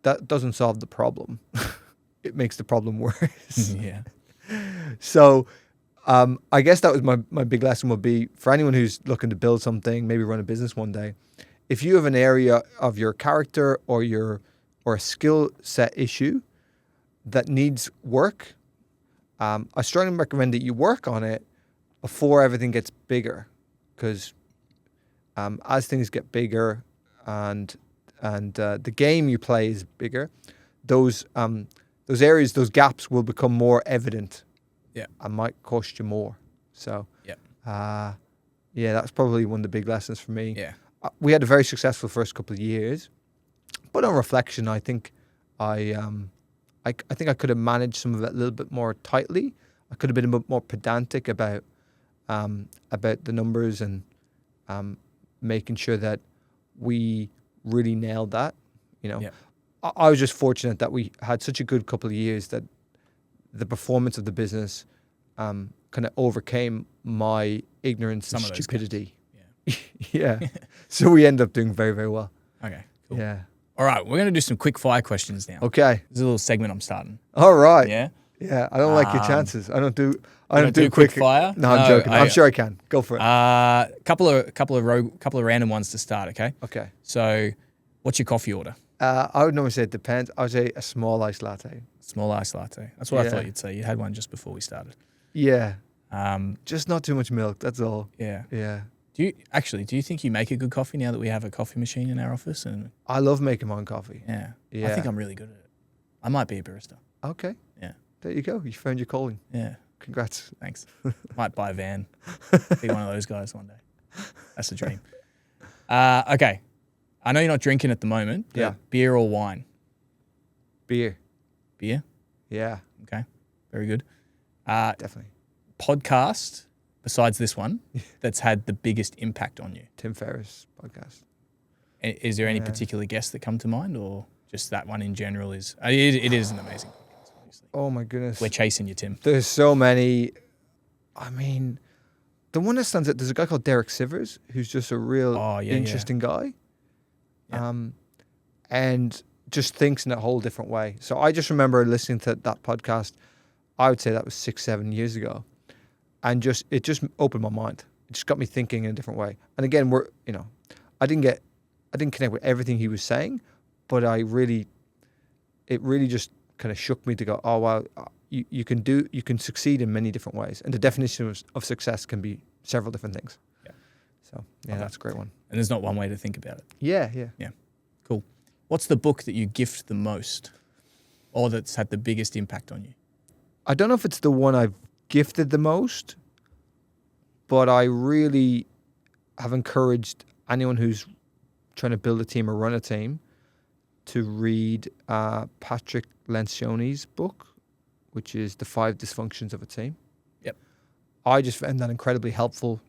that doesn't solve the problem. It makes the problem worse. Yeah. So, I guess that was my big lesson would be for anyone who's looking to build something, maybe run a business one day. If you have an area of your character or a skill set issue that needs work, I strongly recommend that you work on it before everything gets bigger, because as things get bigger and the game you play is bigger, those areas, those gaps will become more evident. Yeah. And might cost you more. So, yeah, that's probably one of the big lessons for me. Yeah. We had a very successful first couple of years, but on reflection, I think I think I could have managed some of it a little bit more tightly. I could have been a bit more pedantic about the numbers and making sure that we really nailed that. You know, I was just fortunate that we had such a good couple of years that the performance of the business kind of overcame my ignorance and stupidity. Yeah. So we end up doing very, very well. Okay, cool. Yeah. All right, we're going to do some quick fire questions now. Okay. There's a little segment I'm starting. All right. Yeah? Yeah, I don't like your chances. I don't do quick fire? No, I'm joking. I'm sure I can. Go for it. Couple of random ones to start, okay? Okay. So, what's your coffee order? I would normally say it depends. I would say a small iced latte. Small iced latte. That's what I thought you'd say. You had one just before we started. Yeah. Just not too much milk. That's all. Yeah. Yeah. Do you think you make a good coffee now that we have a coffee machine in our office? And I love making my own coffee. Yeah. Yeah. I think I'm really good at it. I might be a barista. Okay. Yeah. There you go. You found your calling. Yeah. Congrats. Thanks. Might buy a van. Be one of those guys one day. That's the dream. Okay. I know you're not drinking at the moment. Yeah. Beer or wine? Beer. Beer? Yeah. Okay. Very good. Definitely. Podcast, besides this one, that's had the biggest impact on you? Tim Ferriss podcast. Is there any particular guests that come to mind, or just that one in general is... It is an amazing podcast, obviously. Oh, my goodness. We're chasing you, Tim. There's so many. I mean, the one that stands out, there's a guy called Derek Sivers, who's just a real interesting guy. Yeah. And just thinks in a whole different way. So I just remember listening to that podcast, I would say that was 6-7 years ago. And it just opened my mind. It just got me thinking in a different way. And again, I didn't connect with everything he was saying, but it really just kind of shook me to go, oh, wow, you can succeed in many different ways. And the definition of success can be several different things. Yeah. So, that's a great one. And there's not one way to think about it. Yeah. Yeah. Cool. What's the book that you gift the most, or that's had the biggest impact on you? I don't know if it's the one I've gifted the most, but I really have encouraged anyone who's trying to build a team or run a team to read Patrick Lencioni's book, which is The 5 Dysfunctions of a Team. Yep. I just found that incredibly helpful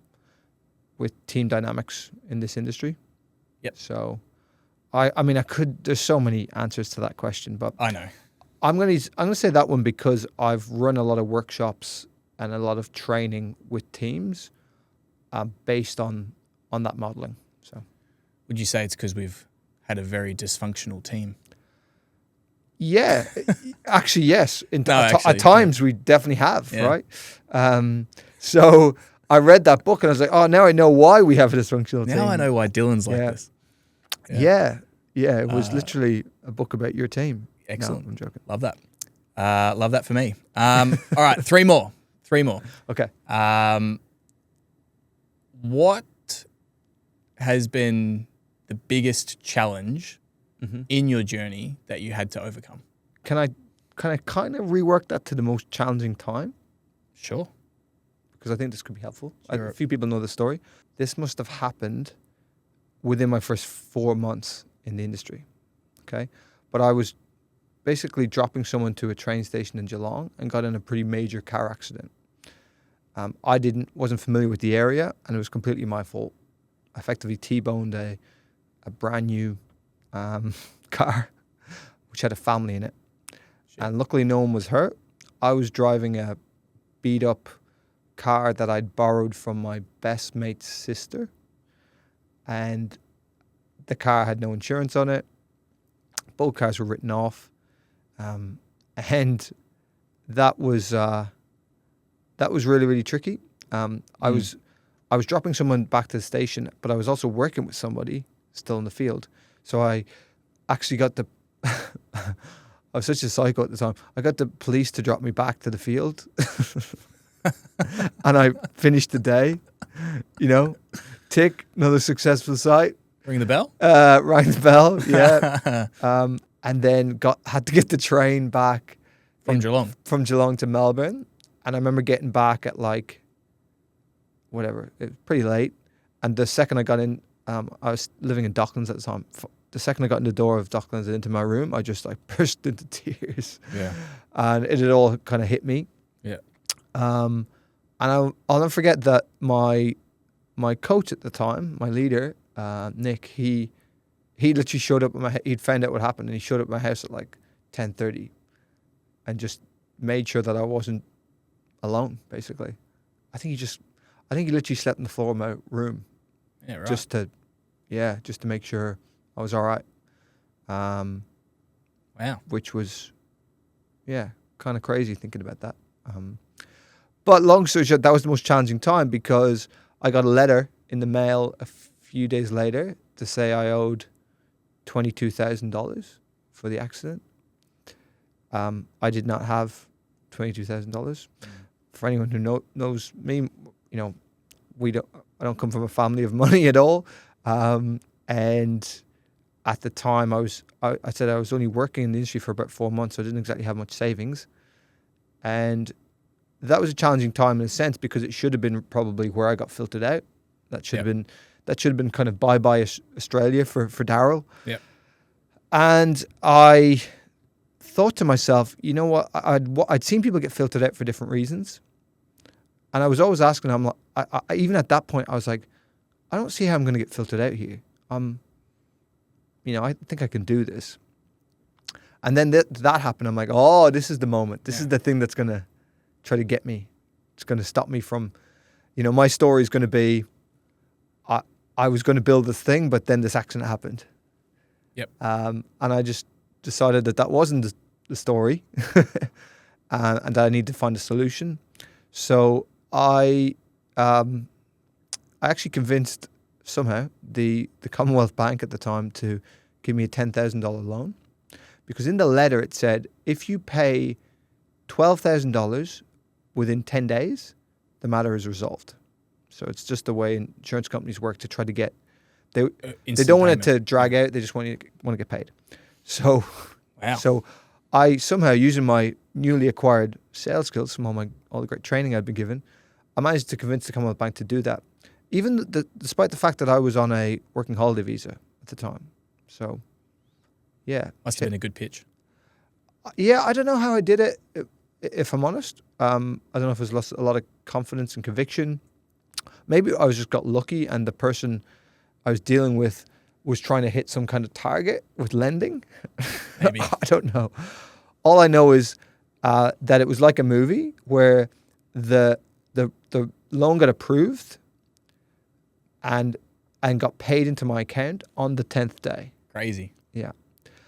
with team dynamics in this industry. Yep. So, there's so many answers to that question, but I know. I'm gonna say that one because I've run a lot of workshops and a lot of training with teams based on that modeling. So, would you say it's because we've had a very dysfunctional team? Yeah, actually, yes. At times, we definitely have, right? So I read that book and I was like, oh, now I know why we have a dysfunctional team. Now I know why Dylan's like this. Yeah. It was literally a book about your team. Excellent. No, I'm joking. Love that. Love that for me. All right, three more. Okay. What has been the biggest challenge in your journey that you had to overcome? Can I kind of rework that to the most challenging time? Sure. because I think this could be helpful. Sure. A few people know the story. This must have happened within my first 4 months in the industry. Okay. But I was basically dropping someone to a train station in Geelong and got in a pretty major car accident. I wasn't familiar with the area, and it was completely my fault. I effectively T-boned a brand new car, which had a family in it. Shit. And luckily no one was hurt. I was driving a beat up car that I'd borrowed from my best mate's sister, and the car had no insurance on it. Both cars were written off, and that was really, really tricky. I was dropping someone back to the station, but I was also working with somebody still in the field. So I actually got I was such a psycho at the time. I got the police to drop me back to the field, and I finished the day. Tick, another successful site. Ring the bell? Rang the bell, yeah. And then had to get the train back from Geelong to Melbourne. And I remember getting back at it was pretty late. And the second I got in, I was living in Docklands at the time. The second I got in the door of Docklands and into my room, I just burst into tears. Yeah. And it had all kind of hit me. Yeah. And I'll never forget that my coach at the time, my leader, Nick, he literally showed up at he'd found out what happened, and he showed up at my house at 10:30 and just made sure that I wasn't alone, basically. I think he literally slept on the floor of my room. Yeah, right. Just to make sure I was all right. Wow. Which was, kind of crazy thinking about that. But long story short, that was the most challenging time because I got a letter in the mail a few days later to say I owed $22,000 for the accident. I did not have $22,000. For anyone who knows me, I don't come from a family of money at all. And at the time I said I was only working in the industry for about 4 months, so I didn't exactly have much savings. And that was a challenging time in a sense because it should have been probably where I got filtered out. That should have been kind of bye-bye Australia for Daryl. Yeah. And I thought to myself, you know what? I'd seen people get filtered out for different reasons. And I was always asking them, even at that point, I was like, I don't see how I'm going to get filtered out here. I think I can do this. And then that happened. I'm like, oh, this is the moment. This is the thing that's going to try to get me. It's going to stop me from, my story is going to be, I was going to build this thing, but then this accident happened. Yep. And I just decided that wasn't the story, and that I need to find a solution. So I actually convinced somehow the Commonwealth Bank at the time to give me a $10,000 loan, because in the letter it said if you pay $12,000 within 10 days, the matter is resolved. So it's just the way insurance companies work to try to get. They don't want it to drag out. They just want to get paid. So, wow. So I somehow, using my newly acquired sales skills from all the great training I'd been given, I managed to convince the Commonwealth Bank to do that, even despite the fact that I was on a working holiday visa at the time. So, yeah, must have been a good pitch. Yeah, I don't know how I did it. If I'm honest, I don't know if it was a lot of confidence and conviction. Maybe I just got lucky, and the person I was dealing with was trying to hit some kind of target with lending. Maybe. I don't know. All I know is that it was like a movie where the loan got approved and got paid into my account on the 10th day. Crazy. Yeah.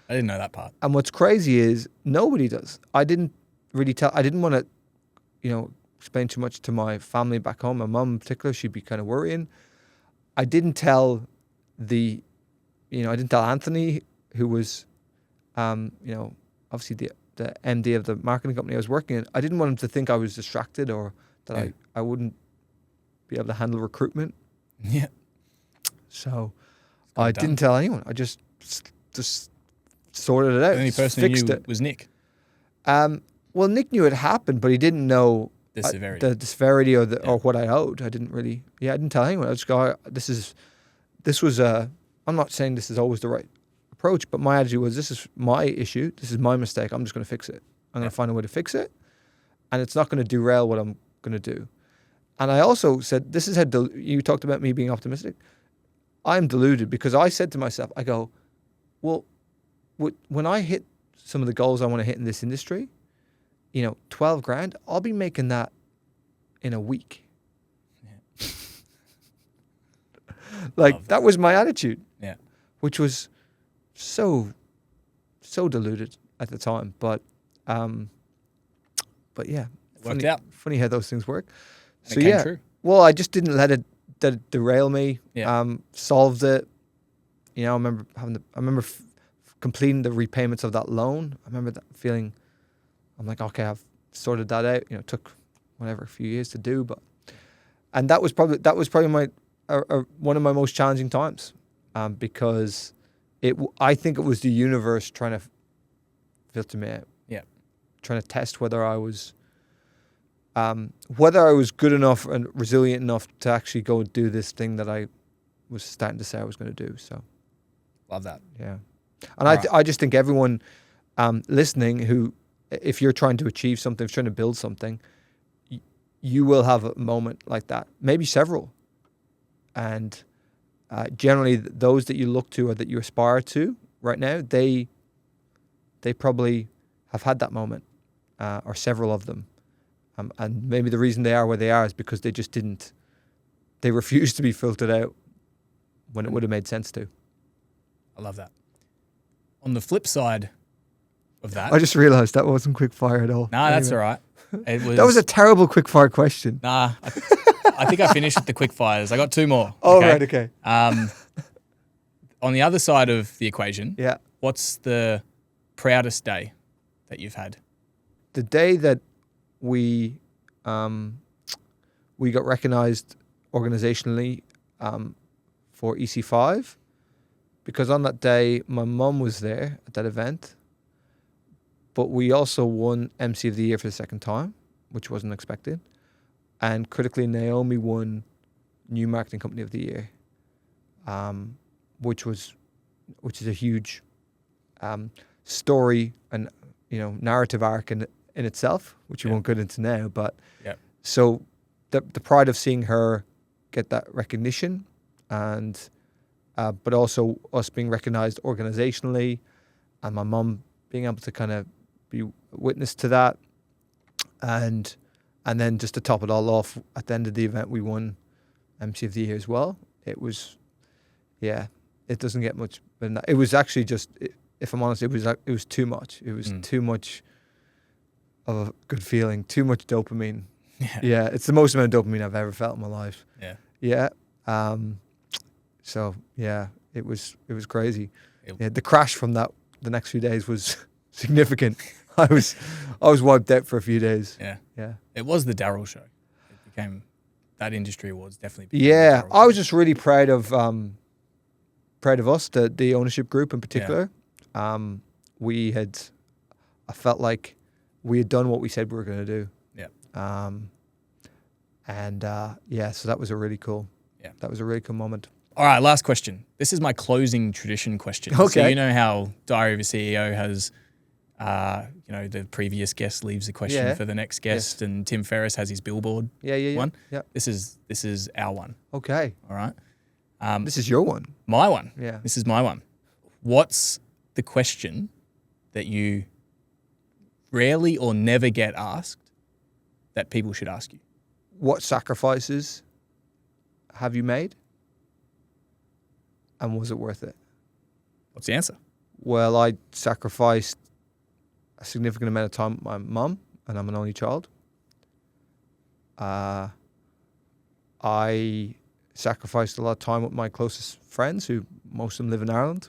I didn't know that part. And what's crazy is nobody does. I didn't want to, explain too much to my family back home. My mum in particular, she'd be kind of worrying. I didn't tell I didn't tell Anthony, who was, obviously the MD of the marketing company I was working in. I didn't want him to think I was distracted or that I wouldn't be able to handle recruitment. Yeah. So I didn't tell anyone. I just sorted it out. The only person who knew was Nick. Well, Nick knew it happened, but he didn't know The severity. The severity or what I owed. I didn't really. Yeah, I didn't tell anyone. I just go. This was a. I'm not saying this is always the right approach, but my attitude was, this is my issue. This is my mistake. I'm just going to fix it. I'm going to find a way to fix it, and it's not going to derail what I'm going to do. And I also said, this is how you talked about me being optimistic. I'm deluded because I said to myself, I go, well, when I hit some of the goals I want to hit in this industry, 12 grand, I'll be making that in a week. Yeah. That was my attitude. Yeah. Which was so deluded at the time. But yeah. It worked out. Funny how those things work. So it came true. Well, I just didn't let it derail me. Yeah. Solved it. I remember completing the repayments of that loan. I remember that feeling. I'm like, okay, I've sorted that out. It took a few years to do, and that was probably my one of my most challenging times, because I think it was the universe trying to filter me out. Yeah. Trying to test whether I was good enough and resilient enough to actually go and do this thing that I was starting to say I was going to do. So, love that. Yeah, and I just think everyone listening who, if you're trying to achieve something, if you're trying to build something, you will have a moment like that, maybe several, and generally those that you look to or that you aspire to right now, they probably have had that moment, or several of them. And maybe the reason they are where they are is because they refused to be filtered out when it would have made sense to. I love that. On the flip side of that, I just realized that wasn't quick fire at all. Nah, anyway. That's all right. That was a terrible quick fire question. Nah, I think I finished with the quick fires. I got two more. Oh, okay? Right, okay. On the other side of the equation, yeah. What's the proudest day that you've had? The day that we got recognized organizationally for EC5, because on that day my mum was there at that event, but we also won MC of the Year for the second time, which wasn't expected, and critically Naomi won New Marketing Company of the Year, which is a huge story and narrative arc in itself, which we won't get into now. But so the pride of seeing her get that recognition, and but also us being recognized organizationally, and my mum being able to kind of be witness to that, and then just to top it all off, at the end of the event we won MC of the Year as well. It was, it doesn't get much better than that. It was actually just, if I'm honest, it was too much. It was too much of a good feeling, too much dopamine. Yeah, it's the most amount of dopamine I've ever felt in my life. Yeah. So yeah, it was crazy. The crash from that the next few days was significant. I was wiped out for a few days. Yeah. It was the Daryl show. It became, that industry awards definitely. Yeah, I was just really proud of us, the ownership group in particular. I felt like we had done what we said we were going to do. So that was a really cool. That was a really cool moment. All right, last question. This is my closing tradition question. Okay. So you know how Diary of a CEO has, the previous guest leaves a question for the next guest, and Tim Ferriss has his billboard one. Yeah. This is our one. Okay. All right. This is your one. My one. Yeah. This is my one. What's the question that you rarely or never get asked that people should ask you? What sacrifices have you made? And was it worth it? What's the answer? Well, I sacrificed a significant amount of time with my mum, and I'm an only child. I sacrificed a lot of time with my closest friends, who most of them live in Ireland.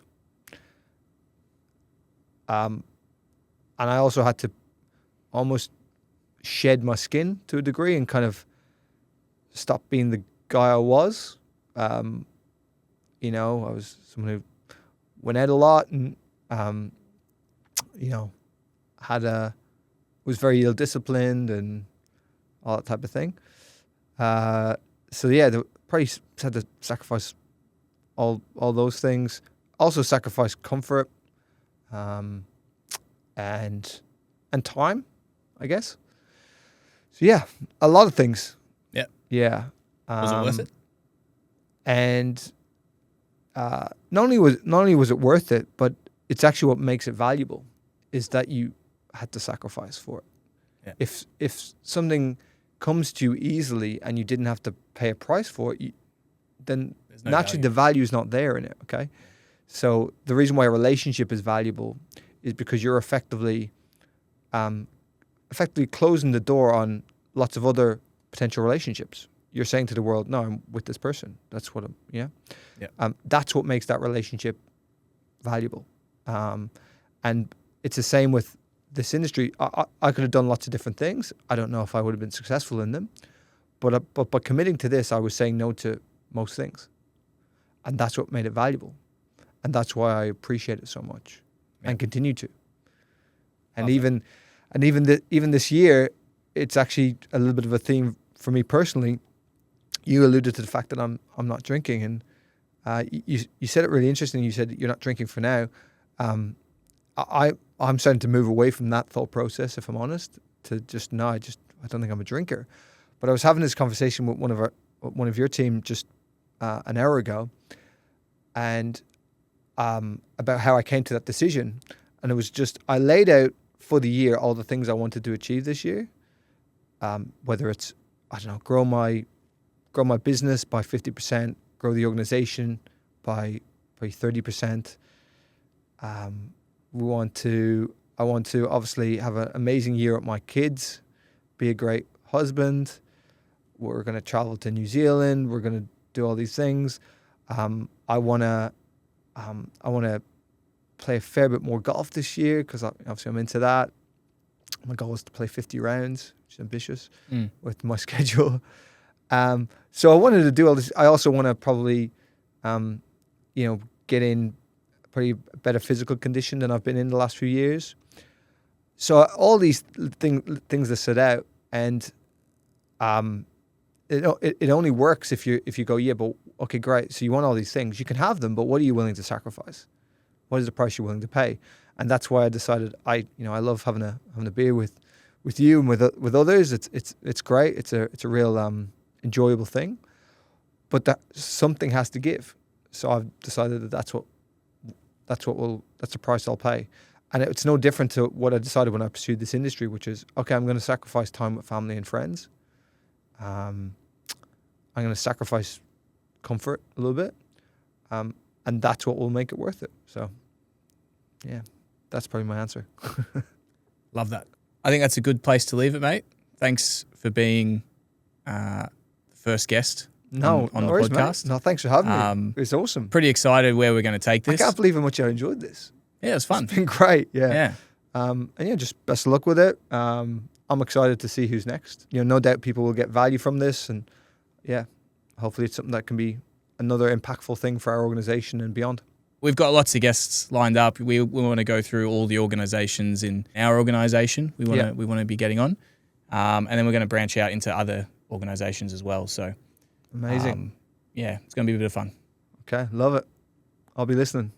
And I also had to almost shed my skin to a degree and kind of stop being the guy I was. I was someone who went out a lot and, was very ill-disciplined and all that type of thing. So yeah, probably had to sacrifice all those things. Also sacrifice comfort, and time, I guess. So yeah, a lot of things. Yeah. Yeah. Was it worth it? And not only was it worth it, but it's actually what makes it valuable, is that you had to sacrifice for it. Yeah. If something comes to you easily and you didn't have to pay a price for it, then There's no naturally value. the value is not there in it. Okay, so the reason why a relationship is valuable is because you're effectively closing the door on lots of other potential relationships. You're saying to the world, "No, I'm with this person. That's what I'm." Yeah. That's what makes that relationship valuable. And it's the same with this industry. I could have done lots of different things. I don't know if I would have been successful in them, but by committing to this, I was saying no to most things, and that's what made it valuable, and that's why I appreciate it so much, and continue to. And even this year, it's actually a little bit of a theme for me personally. You alluded to the fact that I'm not drinking, and you said it really interesting. You said you're not drinking for now. I'm starting to move away from that thought process, if I'm honest, to just I don't think I'm a drinker. But I was having this conversation with one of your team just an hour ago, and about how I came to that decision, and it was just I laid out for the year all the things I wanted to achieve this year, whether it's grow my business by 50%, grow the organization by 30%. I want to obviously have an amazing year with my kids, be a great husband. We're going to travel to New Zealand. We're going to do all these things. I want to play a fair bit more golf this year because obviously I'm into that. My goal is to play 50 rounds, which is ambitious with my schedule. So I wanted to do all this. I also want to probably, get in pretty better physical condition than I've been in the last few years. So all these things that set out, and it only works if you go, yeah, but okay, great. So you want all these things, you can have them, but what are you willing to sacrifice? What is the price you're willing to pay? And that's why I decided I love having a beer with you and with others. It's great. It's a real enjoyable thing, but that something has to give. So I've decided that that's the price I'll pay. And it's no different to what I decided when I pursued this industry, which is, okay, I'm going to sacrifice time with family and friends. I'm going to sacrifice comfort a little bit. And that's what will make it worth it. So, yeah, that's probably my answer. Love that. I think that's a good place to leave it, mate. Thanks for being the first guest on the podcast. Mate. No, thanks for having me. It's awesome. Pretty excited where we're going to take this. I can't believe how much I enjoyed this. Yeah, it's fun. It's been great. Yeah. Yeah. And yeah, just best of luck with it. I'm excited to see who's next. No doubt people will get value from this, and yeah, hopefully it's something that can be another impactful thing for our organization and beyond. We've got lots of guests lined up. We want to go through all the organizations in our organization. We want to be getting on, and then we're going to branch out into other organizations as well. So amazing. Yeah, it's going to be a bit of fun. Okay, love it. I'll be listening.